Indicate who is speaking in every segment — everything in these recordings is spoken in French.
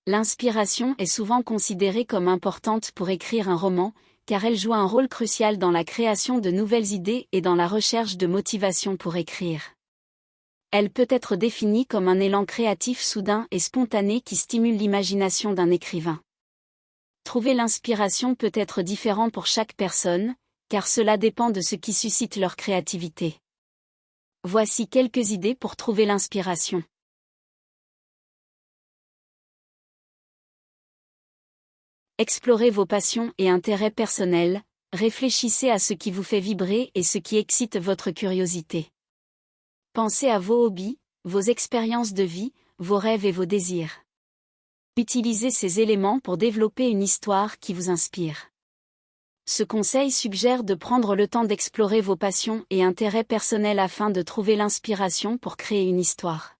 Speaker 1: L'inspiration est souvent considérée comme importante pour écrire un roman, car elle joue un rôle crucial dans la création de nouvelles idées et dans la recherche de motivation pour écrire. Elle peut être définie comme un élan créatif soudain et spontané qui stimule l'imagination d'un écrivain. Trouver l'inspiration peut être différent pour chaque personne, car cela dépend de ce qui suscite leur créativité. Voici quelques idées pour trouver l'inspiration. Explorez vos passions et intérêts personnels, réfléchissez à ce qui vous fait vibrer et ce qui excite votre curiosité. Pensez à vos hobbies, vos expériences de vie, vos rêves et vos désirs. Utilisez ces éléments pour développer une histoire qui vous inspire. Ce conseil suggère de prendre le temps d'explorer vos passions et intérêts personnels afin de trouver l'inspiration pour créer une histoire.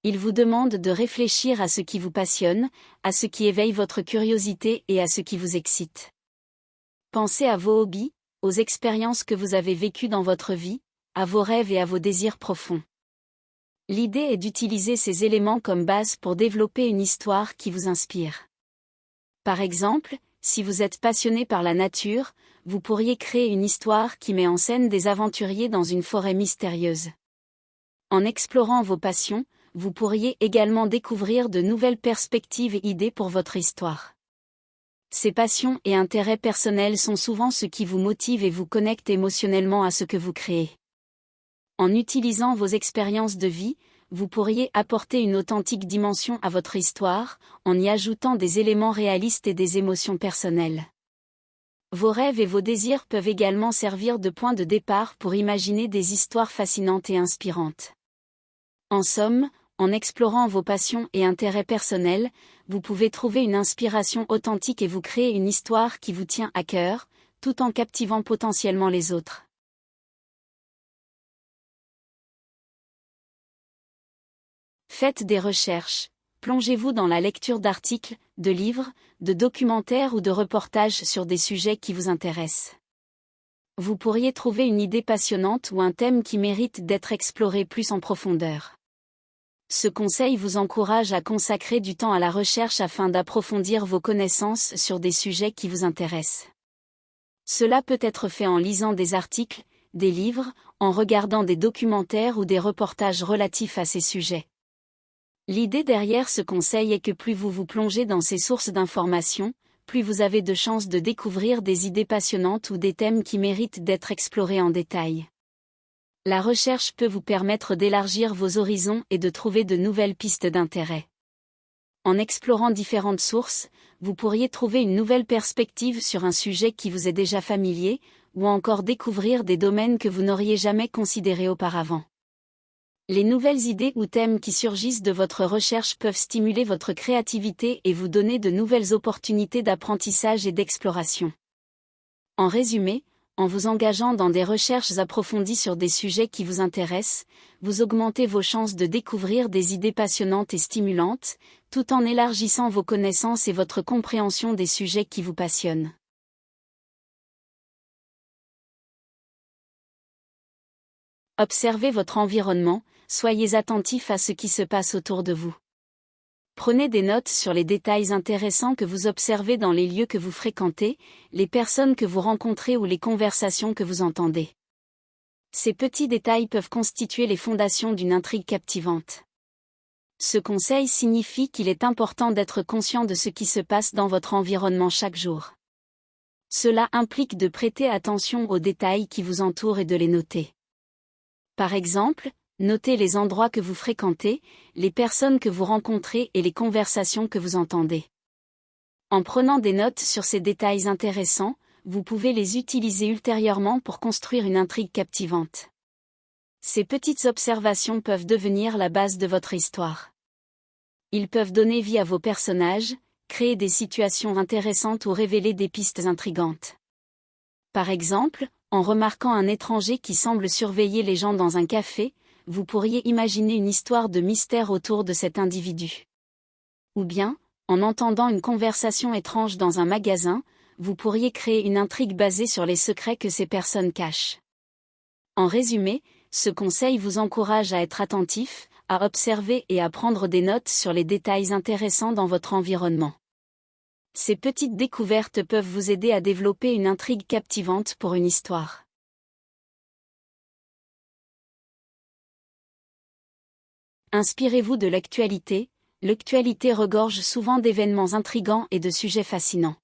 Speaker 1: Il vous demande de réfléchir à ce qui vous passionne, à ce qui éveille votre curiosité et à ce qui vous excite. Pensez à vos hobbies, aux expériences que vous avez vécues dans votre vie, à vos rêves et à vos désirs profonds. L'idée est d'utiliser ces éléments comme base pour développer une histoire qui vous inspire. Par exemple, si vous êtes passionné par la nature, vous pourriez créer une histoire qui met en scène des aventuriers dans une forêt mystérieuse. En explorant vos passions, vous pourriez également découvrir de nouvelles perspectives et idées pour votre histoire. Ces passions et intérêts personnels sont souvent ce qui vous motive et vous connecte émotionnellement à ce que vous créez. En utilisant vos expériences de vie, vous pourriez apporter une authentique dimension à votre histoire, en y ajoutant des éléments réalistes et des émotions personnelles. Vos rêves et vos désirs peuvent également servir de point de départ pour imaginer des histoires fascinantes et inspirantes. En somme, en explorant vos passions et intérêts personnels, vous pouvez trouver une inspiration authentique et vous créer une histoire qui vous tient à cœur, tout en captivant potentiellement les autres. Faites des recherches, plongez-vous dans la lecture d'articles, de livres, de documentaires ou de reportages sur des sujets qui vous intéressent. Vous pourriez trouver une idée passionnante ou un thème qui mérite d'être exploré plus en profondeur. Ce conseil vous encourage à consacrer du temps à la recherche afin d'approfondir vos connaissances sur des sujets qui vous intéressent. Cela peut être fait en lisant des articles, des livres, en regardant des documentaires ou des reportages relatifs à ces sujets. L'idée derrière ce conseil est que plus vous vous plongez dans ces sources d'informations, plus vous avez de chances de découvrir des idées passionnantes ou des thèmes qui méritent d'être explorés en détail. La recherche peut vous permettre d'élargir vos horizons et de trouver de nouvelles pistes d'intérêt. En explorant différentes sources, vous pourriez trouver une nouvelle perspective sur un sujet qui vous est déjà familier, ou encore découvrir des domaines que vous n'auriez jamais considérés auparavant. Les nouvelles idées ou thèmes qui surgissent de votre recherche peuvent stimuler votre créativité et vous donner de nouvelles opportunités d'apprentissage et d'exploration. En résumé, en vous engageant dans des recherches approfondies sur des sujets qui vous intéressent, vous augmentez vos chances de découvrir des idées passionnantes et stimulantes, tout en élargissant vos connaissances et votre compréhension des sujets qui vous passionnent. Observez votre environnement, soyez attentif à ce qui se passe autour de vous. Prenez des notes sur les détails intéressants que vous observez dans les lieux que vous fréquentez, les personnes que vous rencontrez ou les conversations que vous entendez. Ces petits détails peuvent constituer les fondations d'une intrigue captivante. Ce conseil signifie qu'il est important d'être conscient de ce qui se passe dans votre environnement chaque jour. Cela implique de prêter attention aux détails qui vous entourent et de les noter. Par exemple, notez les endroits que vous fréquentez, les personnes que vous rencontrez et les conversations que vous entendez. En prenant des notes sur ces détails intéressants, vous pouvez les utiliser ultérieurement pour construire une intrigue captivante. Ces petites observations peuvent devenir la base de votre histoire. Ils peuvent donner vie à vos personnages, créer des situations intéressantes ou révéler des pistes intrigantes. Par exemple, en remarquant un étranger qui semble surveiller les gens dans un café, vous pourriez imaginer une histoire de mystère autour de cet individu. Ou bien, en entendant une conversation étrange dans un magasin, vous pourriez créer une intrigue basée sur les secrets que ces personnes cachent. En résumé, ce conseil vous encourage à être attentif, à observer et à prendre des notes sur les détails intéressants dans votre environnement. Ces petites découvertes peuvent vous aider à développer une intrigue captivante pour une histoire. Inspirez-vous de l'actualité. L'actualité regorge souvent d'événements intrigants et de sujets fascinants.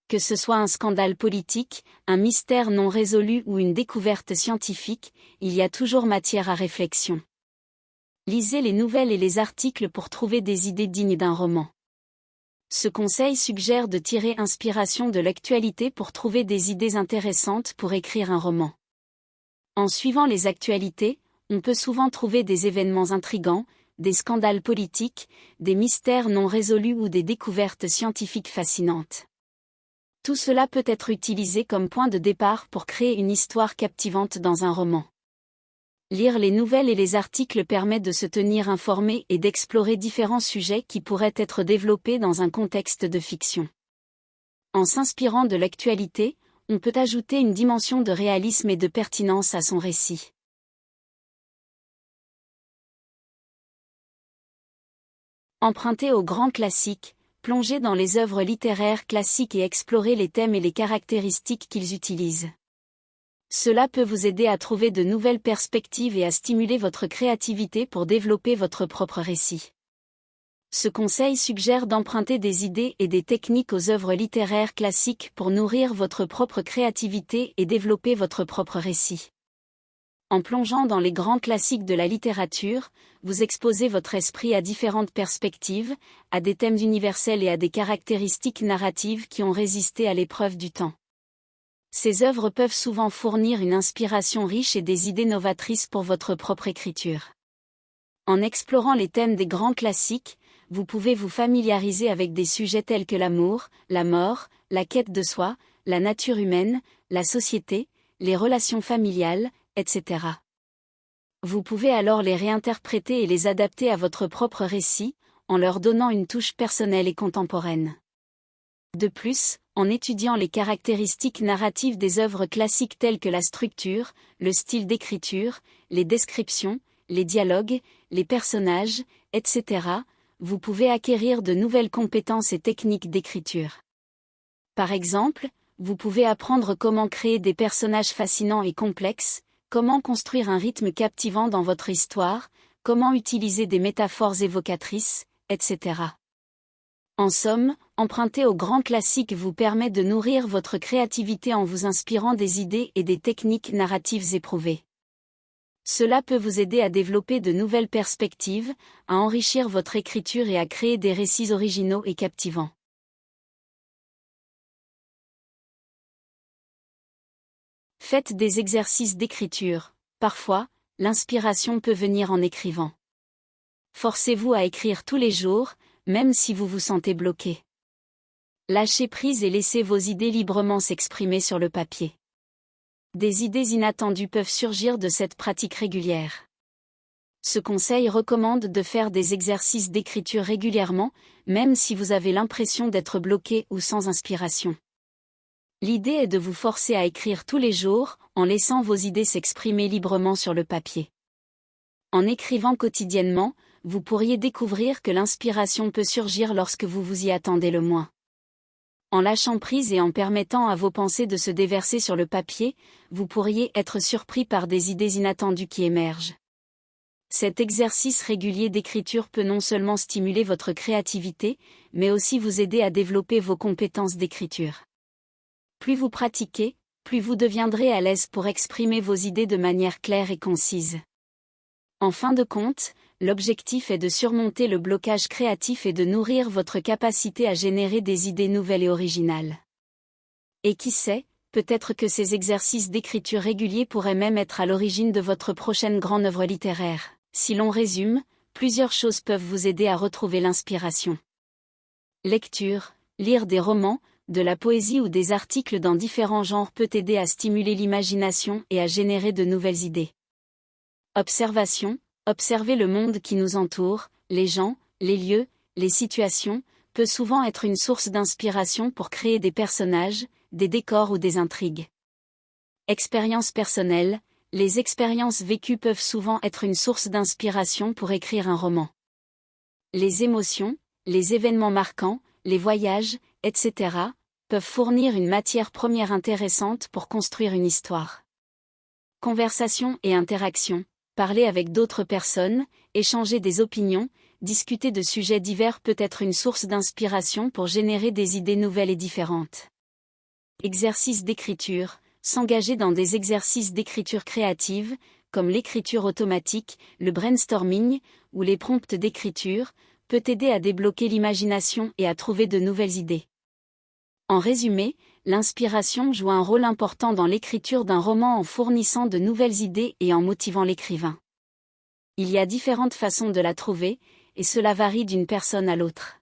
Speaker 1: Que ce soit un scandale politique, un mystère non résolu ou une découverte scientifique, il y a toujours matière à réflexion. Lisez les nouvelles et les articles pour trouver des idées dignes d'un roman. Ce conseil suggère de tirer inspiration de l'actualité pour trouver des idées intéressantes pour écrire un roman. En suivant les actualités, on peut souvent trouver des événements intrigants, des scandales politiques, des mystères non résolus ou des découvertes scientifiques fascinantes. Tout cela peut être utilisé comme point de départ pour créer une histoire captivante dans un roman. Lire les nouvelles et les articles permet de se tenir informé et d'explorer différents sujets qui pourraient être développés dans un contexte de fiction. En s'inspirant de l'actualité, on peut ajouter une dimension de réalisme et de pertinence à son récit. Empruntez aux grands classiques, plongez dans les œuvres littéraires classiques et explorez les thèmes et les caractéristiques qu'ils utilisent. Cela peut vous aider à trouver de nouvelles perspectives et à stimuler votre créativité pour développer votre propre récit. Ce conseil suggère d'emprunter des idées et des techniques aux œuvres littéraires classiques pour nourrir votre propre créativité et développer votre propre récit. En plongeant dans les grands classiques de la littérature, vous exposez votre esprit à différentes perspectives, à des thèmes universels et à des caractéristiques narratives qui ont résisté à l'épreuve du temps. Ces œuvres peuvent souvent fournir une inspiration riche et des idées novatrices pour votre propre écriture. En explorant les thèmes des grands classiques, vous pouvez vous familiariser avec des sujets tels que l'amour, la mort, la quête de soi, la nature humaine, la société, les relations familiales, etc. Vous pouvez alors les réinterpréter et les adapter à votre propre récit, en leur donnant une touche personnelle et contemporaine. De plus, en étudiant les caractéristiques narratives des œuvres classiques telles que la structure, le style d'écriture, les descriptions, les dialogues, les personnages, etc., vous pouvez acquérir de nouvelles compétences et techniques d'écriture. Par exemple, vous pouvez apprendre comment créer des personnages fascinants et complexes, comment construire un rythme captivant dans votre histoire, comment utiliser des métaphores évocatrices, etc. En somme, emprunter aux grands classiques vous permet de nourrir votre créativité en vous inspirant des idées et des techniques narratives éprouvées. Cela peut vous aider à développer de nouvelles perspectives, à enrichir votre écriture et à créer des récits originaux et captivants. Faites des exercices d'écriture. Parfois, l'inspiration peut venir en écrivant. Forcez-vous à écrire tous les jours, même si vous vous sentez bloqué. Lâchez prise et laissez vos idées librement s'exprimer sur le papier. Des idées inattendues peuvent surgir de cette pratique régulière. Ce conseil recommande de faire des exercices d'écriture régulièrement, même si vous avez l'impression d'être bloqué ou sans inspiration. L'idée est de vous forcer à écrire tous les jours, en laissant vos idées s'exprimer librement sur le papier. En écrivant quotidiennement, vous pourriez découvrir que l'inspiration peut surgir lorsque vous vous y attendez le moins. En lâchant prise et en permettant à vos pensées de se déverser sur le papier, vous pourriez être surpris par des idées inattendues qui émergent. Cet exercice régulier d'écriture peut non seulement stimuler votre créativité, mais aussi vous aider à développer vos compétences d'écriture. Plus vous pratiquez, plus vous deviendrez à l'aise pour exprimer vos idées de manière claire et concise. En fin de compte, l'objectif est de surmonter le blocage créatif et de nourrir votre capacité à générer des idées nouvelles et originales. Et qui sait, peut-être que ces exercices d'écriture réguliers pourraient même être à l'origine de votre prochaine grande œuvre littéraire. Si l'on résume, plusieurs choses peuvent vous aider à retrouver l'inspiration. Lecture, lire des romans, de la poésie ou des articles dans différents genres peut aider à stimuler l'imagination et à générer de nouvelles idées. Observation, observer le monde qui nous entoure, les gens, les lieux, les situations, peut souvent être une source d'inspiration pour créer des personnages, des décors ou des intrigues. Expérience personnelle, Les expériences vécues peuvent souvent être une source d'inspiration pour écrire un roman. Les émotions, les événements marquants, les voyages, etc., peuvent fournir une matière première intéressante pour construire une histoire. Conversation et interaction, parler avec d'autres personnes, échanger des opinions, discuter de sujets divers peut être une source d'inspiration pour générer des idées nouvelles et différentes. Exercice d'écriture, s'engager dans des exercices d'écriture créative, comme l'écriture automatique, le brainstorming, ou les prompts d'écriture, peut aider à débloquer l'imagination et à trouver de nouvelles idées. En résumé, l'inspiration joue un rôle important dans l'écriture d'un roman en fournissant de nouvelles idées et en motivant l'écrivain. Il y a différentes façons de la trouver, et cela varie d'une personne à l'autre.